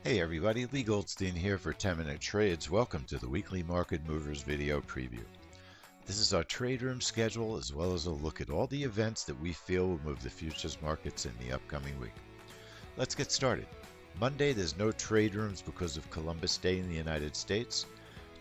Hey everybody, Leigh Goldstein here for 10-Minute Trades. Welcome to the weekly Market Movers video preview. This is our trade room schedule as well as a look at all the events that we feel will move the futures markets in the upcoming week. Let's get started. Monday, there's no trade rooms because of Columbus Day in the United States.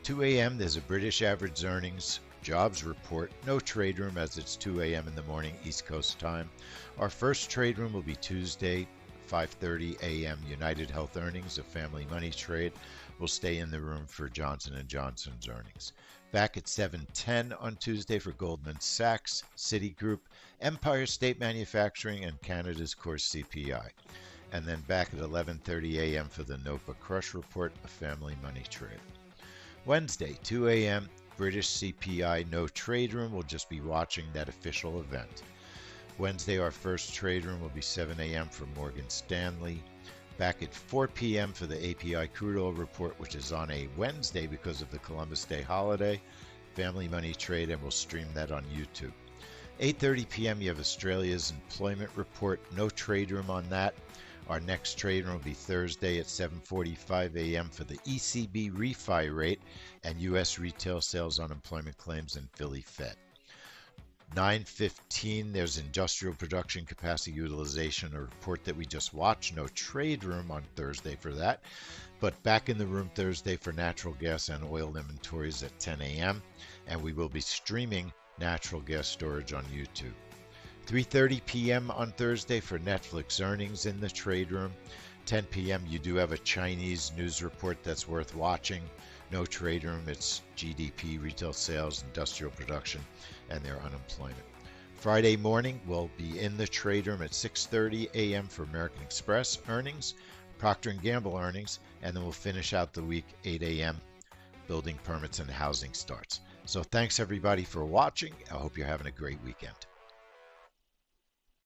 2 a.m., there's a British average earnings jobs report. No trade room as it's 2 a.m. in the morning East Coast time. Our first trade room will be Tuesday, 5:30 a.m. United Health earnings, a family money trade. Will stay in the room for Johnson & Johnson's earnings. Back at 7:10 on Tuesday for Goldman Sachs, Citigroup, Empire State Manufacturing, and Canada's core CPI. And then back at 11:30 a.m. for the NOPA Crush report, a family money trade. Wednesday, 2 a.m., British CPI, no trade room. We'll just be watching that official event. Wednesday, our first trade room will be 7 a.m. for Morgan Stanley. Back at 4 p.m. for the API crude oil report, which is on a Wednesday because of the Columbus Day holiday. Family money trade, and we'll stream that on YouTube. 8:30 p.m. you have Australia's employment report. No trade room on that. Our next trade room will be Thursday at 7:45 a.m. for the ECB refi rate and U.S. retail sales unemployment claims and Philly Fed. 9:15, there's industrial production capacity utilization, a report that we just watched. No trade room on Thursday for that, but back in the room Thursday for natural gas and oil inventories at 10 a.m. and we will be streaming natural gas storage on YouTube. 3:30 p.m. on Thursday for Netflix earnings in the trade room. 10 p.m. you do have a Chinese news report that's worth watching. No trade room, it's GDP, retail sales, industrial production, and their unemployment. Friday morning, we'll be in the trade room at 6:30 a.m. for American Express earnings, Procter & Gamble earnings, and then we'll finish out the week 8 a.m. building permits and housing starts. So thanks everybody for watching. I hope you're having a great weekend.